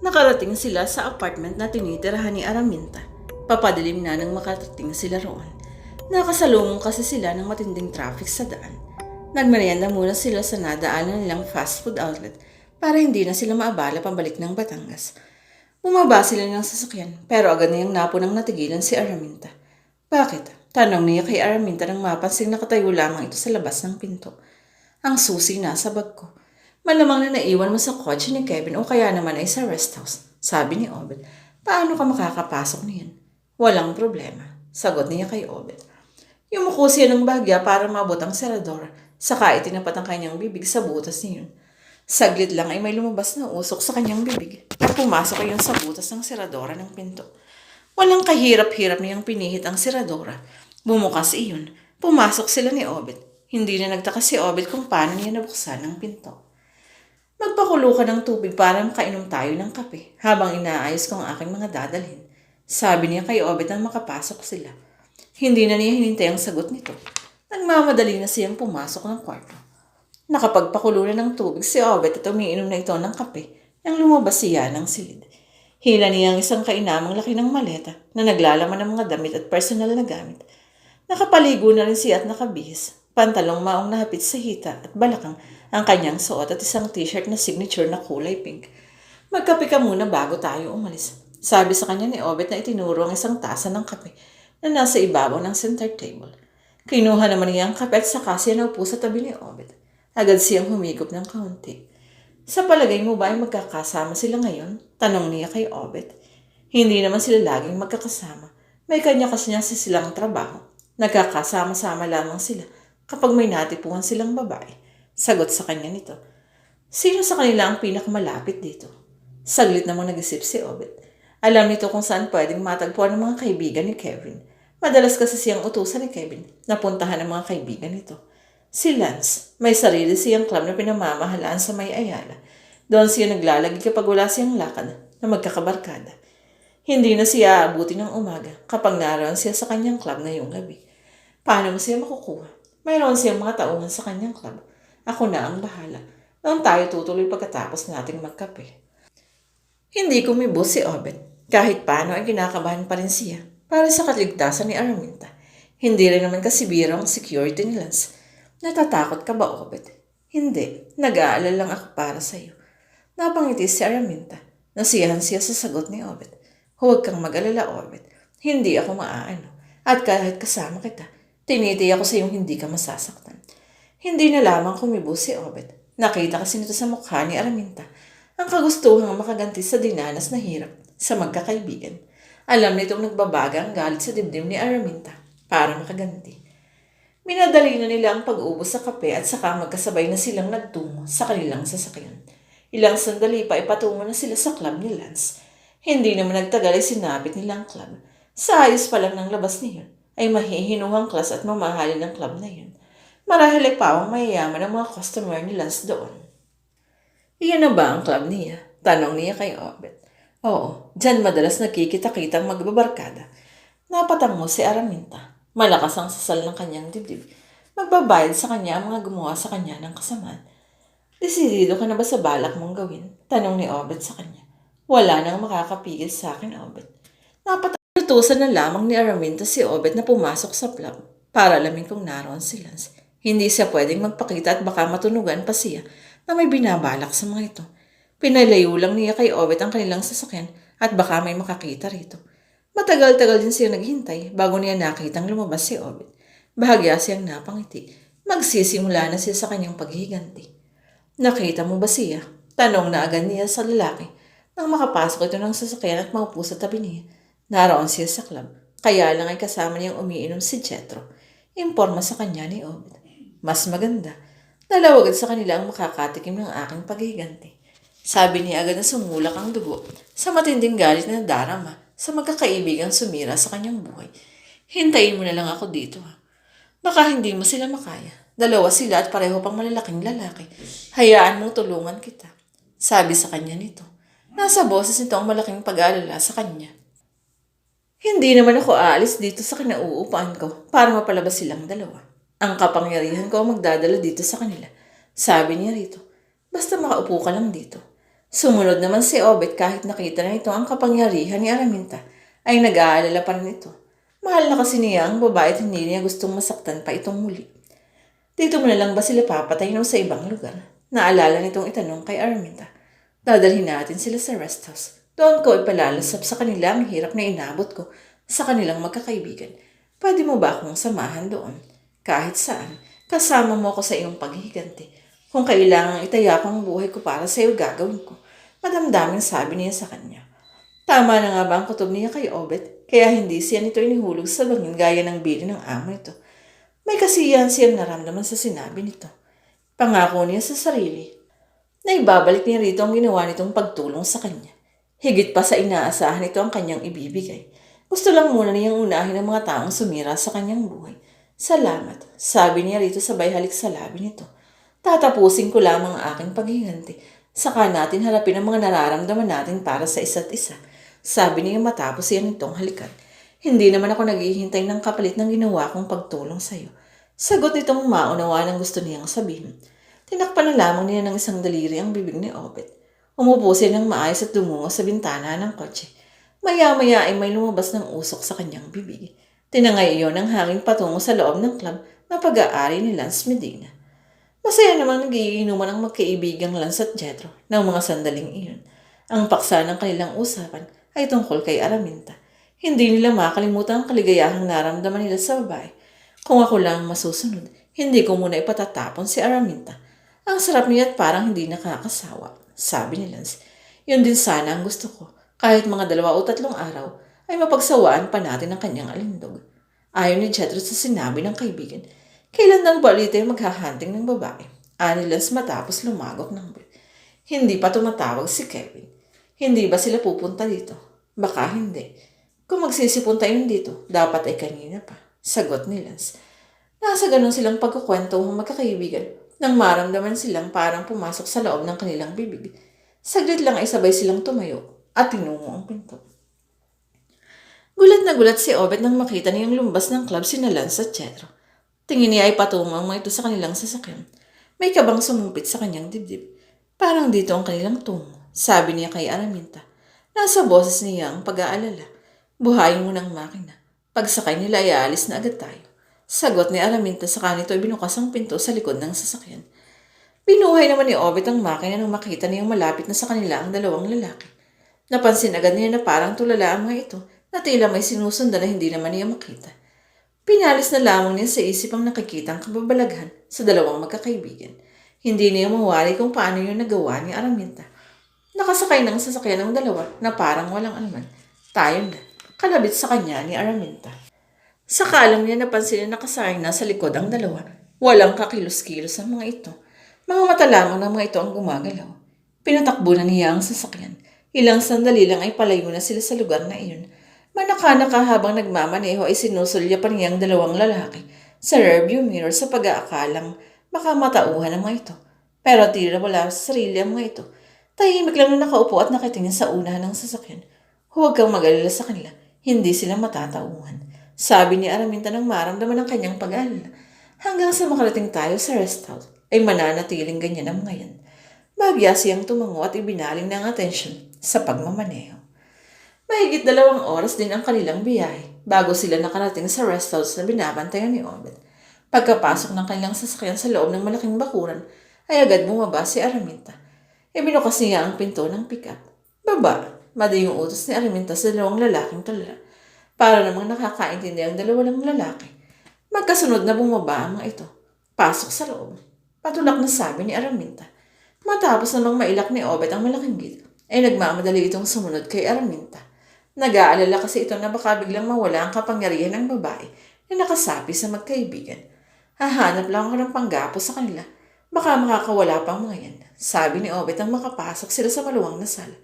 Nakarating sila sa apartment na tinitirahan ni Araminta. Papadilim na nang makarating sila roon. Nakasalubong kasi sila ng matinding traffic sa daan. Nagmerienda muna sila sa nadaanan nilang fast food outlet para hindi na sila maabala pabalik ng Batangas. Bumaba sila ng sasakyan pero agad niyang napunang natigilan si Araminta. Bakit? Tanong niya kay Araminta nang mapansing nakatayo lamang ito sa labas ng pinto. Ang susi nasa bag ko. Malamang na naiwan mo sa kotse ni Kevin o kaya naman ay sa rest house, sabi ni Obed. Paano ka makakapasok niyan? Walang problema, sagot niya kay Obed. Yumuko siya ng bagya para mabot ang serador, saka itinapat ang kanyang bibig sa butas niyon. Saglit lang ay may lumabas na usok sa kanyang bibig at pumasok iyon sa butas ng seradora ng pinto. Walang kahirap-hirap niyang pinihit ang seradora. Bumukas iyon. Pumasok sila ni Obed. Hindi na nagtaka si Obed kung paano niya nabuksan ang pinto. Magpakulo ka ng tubig para makainom tayo ng kape habang inaayos ko ang aking mga dadalhin. Sabi niya kay Obed nang makapasok sila. Hindi na niya hinintay ang sagot nito. Nagmamadali na siyang pumasok ng kwarto. Nakapagpakulo na ng tubig si Obed at umiinom na ito ng kape nang lumabas siya ng silid. Hila niya ang isang kainamang laki ng maleta na naglalaman ng mga damit at personal na gamit. Nakapaligo na rin siya at nakabihis. Pantalong maong nahapit sa hita at balakang ang kanyang suot at isang t-shirt na signature na kulay pink. Magkape ka muna bago tayo umalis. Sabi sa kanya ni Obed na itinuro ang isang tasa ng kape na nasa ibabaw ng center table. Kinuha naman niya ang kape at saka siya naupo sa tabi ni Obed. Agad siyang humigop ng kaunti. Sa palagay mo ba ay magkakasama sila ngayon? Tanong niya kay Obed. Hindi naman sila laging magkakasama. May kanya kasi niya silang trabaho. Nagkakasama-sama lamang sila kapag may natipuhan silang babae. Sagot sa kanya nito. Sino sa kanila ang pinakamalapit dito? Saglit namang nag-isip si Obed. Alam nito kung saan pwedeng matagpuan ng mga kaibigan ni Kevin. Madalas kasi siyang utusan ni Kevin na puntahan ng mga kaibigan nito. Si Lance, may sarili siyang club na pinamamahalaan sa May Ayala. Doon siya naglalagi kapag wala siyang lakad na magkakabarkada. Hindi na siya aabuti ng umaga kapag naroon siya sa kanyang club ngayong gabi. Paano mo siya makukuha? Mayroon siyang mga tauhan sa kanyang club. Ako na ang bahala. Noon tayo tutuloy pagkatapos nating magkape. Hindi kumibo si Obed. Kahit paano ay kinakabahan pa rin siya para sa kaligtasan ni Araminta. Hindi rin naman kasi biro ang security ni Lance. Natatakot ka ba, Obed? Hindi. Nag-aalala lang ako para sa'yo. Napangiti si Araminta. Nasiyahan siya sa sagot ni Obed. Huwag kang mag-alala, Obed. Hindi ako maaano. At kahit kasama kita, tinitiyak ko sa iyong hindi ka masasaktan. Hindi na lamang kumibo si Obed. Nakita kasi nito sa mukha ni Araminta ang kagustuhang makaganti sa dinanas na hirap sa magkakaibigan. Alam nitong nagbabaga ang galit sa dibdib ni Araminta para makaganti. Minadali na nila ang pag-ubos sa kape at saka magkasabay na silang nagtungo sa kanilang sasakyan. Ilang sandali pa ipatungo na sila sa club ni Lance. Hindi naman nagtagal ay sinapit nilang club. Sa ayos pa lang ng labas niyon ay mahihinuhang class at mamahalin ng club na yun. Marahil ay pawang mayayaman ang mga customer ni Lance doon. Iyan na ba ang club niya? Tanong niya kay Obed. Oo, dyan madalas nakikita-kitang magbabarkada. Napatang mo si Araminta. Malakas ang sasal ng kanyang dibdib. Magbabayad sa kanya ang mga gumawa sa kanya ng kasamaan. Desidido ka na ba sa balak mong gawin? Tanong ni Obed sa kanya. Wala nang makakapigil sa akin, Obed. Napatutusan na lamang ni Araminta si Obed na pumasok sa club para alamin kung naroon si Lance. Hindi siya pwedeng magpakita at baka matunugan pa siya na may binabalak sa mga ito. Pinalayo lang niya kay Obed ang kanilang sasakyan at baka may makakita rito. Matagal-tagal din siya naghintay bago niya nakitang lumabas si Obed. Bahagya siyang napangiti. Magsisimula na siya sa kanyang paghiganti. Nakita mo ba siya? Tanong na agad niya sa lalaki. Nang makapasok ito ng sasakyan at maupo sa tabi niya. Naroon siya sa club. Kaya lang ay kasama niyang umiinom si Jetro. Imporma sa kanya ni Obed. Mas maganda. Dalawa agad sa kanila ang makakatikim ng aking paghiganti. Sabi niya agad na sumulak ang dugo sa matinding galit na darama sa magkakaibigang sumira sa kanyang buhay. Hintayin mo na lang ako dito ha. Baka hindi mo sila makaya. Dalawa sila at pareho pang malalaking lalaki. Hayaan mong tulungan kita. Sabi sa kanya nito. Nasa boses nito ang malaking pag-aalala sa kanya. Hindi naman ako aalis dito sa kinauupuan ko para mapalabas silang dalawa. Ang kapangyarihan ko ang magdadala dito sa kanila. Sabi niya rito, basta makaupo ka lang dito. Sumunod naman si Obet kahit nakita na ito ang kapangyarihan ni Araminta, ay nag-aalala pa rin ito. Mahal na kasi niya ang babae at hindi niya gustong masaktan pa itong muli. Dito mo na lang ba sila papatayin o sa ibang lugar? Naalala nitong itanong kay Araminta. Dadalhin natin sila sa rest house. Doon ko ipalalasap sa kanila ang hirap na inabot ko sa kanilang magkakaibigan. Pwede mo ba akong samahan doon? Kahit saan, kasama mo ako sa iyong paghihiganti. Kung kailangang itaya ko ang buhay ko para sa iyo, gagawin ko. Madamdamin sabi niya sa kanya. Tama na nga ba ang kutob niya kay Obet? Kaya hindi siya nito inihulog sa bangin gaya ng bili ng amo nito. May kasiyahan siyang naramdaman sa sinabi nito. Pangako niya sa sarili na ibabalik niya rito ang ginawa nitong pagtulong sa kanya. Higit pa sa inaasahan nito ang kanyang ibibigay. Gusto lang muna niyang unahin ang mga taong sumira sa kanyang buhay. Salamat, sabi niya rito sabay halik sa labi nito. Tatapusin ko lamang ang aking paghihinti. Saka natin harapin ang mga nararamdaman natin para sa isa't isa. Sabi niya matapos yan itong halikan. Hindi naman ako naghihintay ng kapalit ng ginawa kong pagtulong sa iyo. Sagot nitong maunawa ng gusto niyang sabihin. Tinakpan na lamang niya ng isang daliri ang bibig ni Obet. Umupo siya ng maayos at dumungo sa bintana ng kotse. Maya-maya ay may lumabas ng usok sa kanyang bibig. Tinangay iyon ng hangin patungo sa loob ng club na pag-aari ni Lance Medina. Masaya namang nagiinuman ang magkaibigang Lance at Jetro ng mga sandaling iyon. Ang paksa ng kanilang usapan ay tungkol kay Araminta. Hindi nila makalimutan ang kaligayahang naramdaman nila sa babae. Kung ako lang masusunod, hindi ko muna ipatatapon si Araminta. Ang sarap niya at parang hindi nakakasawa, sabi ni Lance. Yun din sana ang gusto ko. Kahit mga 2 o 3 araw, ay mapagsawaan pa natin ang kanyang alindog. Ayon ni Jetro sa sinabi ng kaibigan. Kailan nang balita yung maghahunting ng babae? Ani Lance matapos lumagok ng buwan. Hindi pa tumatawag si Kevin. Hindi ba sila pupunta dito? Baka hindi. Kung magsisipunta yun dito, dapat ay kanina pa. Sagot ni Lance. Nasa ganun silang pagkukwento ng magkakaibigan nang maramdaman silang parang pumasok sa loob ng kanilang bibig. Saglit lang ay sabay silang tumayo at tinungo ang pinto. Gulat na gulat si Obet nang makita niyang lumbas ng club sina Lance at Jetro. Tingin niya ay patungo ang mga ito sa kanilang sasakyan. May kabang sumumpit sa kanyang dibdib. Parang dito ang kanilang tungo, sabi niya kay Araminta. Nasa boses niya ang pag-aalala. Buhayin mo ng makina. Pagsakay nila ay aalis na agad tayo. Sagot ni Araminta sa kanito ay binukas ang pinto sa likod ng sasakyan. Binuhay naman ni Obet ang makina nang makita niyang malapit na sa kanila ang 2 lalaki. Napansin agad niya na parang tulala ang mga ito na tila may sinusundan na hindi naman niya makita. Pinalis na lamang niya sa isip ang nakikitang kababalaghan sa 2 magkakaibigan. Hindi niya mawari kung paano yun nagawa ni Araminta. Nakasakay ng sasakyan ng 2 na parang walang anuman. Tayo na. Kalabit sa kanya ni Araminta. Sakalang niya napansin na nakasakay na sa likod ang 2. Walang kakilos-kilos ang mga ito. Mga mata lamang ng mga ito ang gumagalaw. Pinatakbo na niya ang sasakyan. Ilang sandali lang ay palayo na sila sa lugar na iyon. Manaka-naka habang nagmamaneho ay sinusulya pa niya ang 2 lalaki sa rearview mirror sa pag-aakalang baka matauhan ang mga ito. Pero tila wala sa sarili ang mga ito. Tahimik lang na nakaupo at nakatingin sa unahan ng sasakyan. Huwag kang mag-alala sa kanila. Hindi sila matatauhan. Sabi ni Araminta nang maramdaman ang kanyang pag-aalala. Hanggang sa makarating tayo sa rest house, ay mananatiling ganyan ang mga yan. Bagya siyang tumango at ibinaling ng atensyon sa pagmamaneho. Mahigit 2 oras din ang kanilang biyahe bago sila nakarating sa rest house na binabantayan ni Obet. Pagkapasok ng kanilang sasakyan sa loob ng malaking bakuran, ay agad bumaba si Araminta. Ibinukas niya ang pinto ng pick-up. Baba, madayong utos ni Araminta sa 2 lalaking tulala. Para namang nakakaintindi ang 2 lalaki. Magkasunod na bumaba ang mga ito. Pasok sa loob. Patulak na sabi ni Araminta. Matapos namang mailak ni Obet ang malaking gate, ay nagmamadali itong sumunod kay Araminta. Nag-aalala kasi ito na baka biglang mawala ang kapangyarihan ng babae na nakasapi sa magkaibigan. Hahanap lang ako ng panggapo sa kanila. Baka makakawala pa ang mga yan. Sabi ni Obet ang makapasok sila sa maluwang na sala.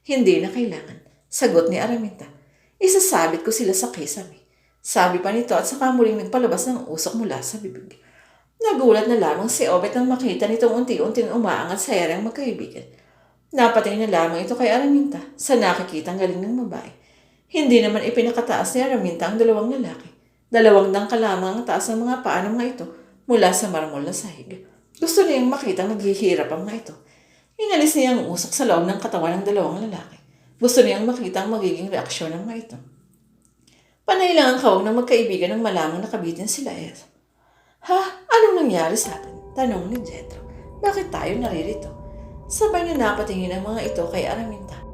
Hindi na kailangan. Sagot ni Araminta. Isasabit ko sila sa kisame. Sabi pa nito at saka muling nagpalabas ng usok mula sa bibig. Nagulat na lamang si Obet nang makita nitong unti-unting umaangat sa ere ang magkaibigan. Napatingin na lamang ito kay Araminta sa nakikitang galing ng babae. Hindi naman ipinakataas ni Araminta ang 2 lalaki. 2 dangkal lamang ang taas ng mga paa ng mga ito mula sa marmol na sahig. Gusto niyang makitang naghihirap ang mga ito. Inalis niya ang usok sa loob ng katawan ng dalawang lalaki. Gusto niyang makita ang magiging reaksyon ng mga ito. Panay lang ang kawag ng magkaibigan ng malamang nakabitin sila. Ha? Anong nangyari sa atin? Tanong ni Jethro. Bakit tayo naririto? Sabay na napatingin ang mga ito kay Araminta.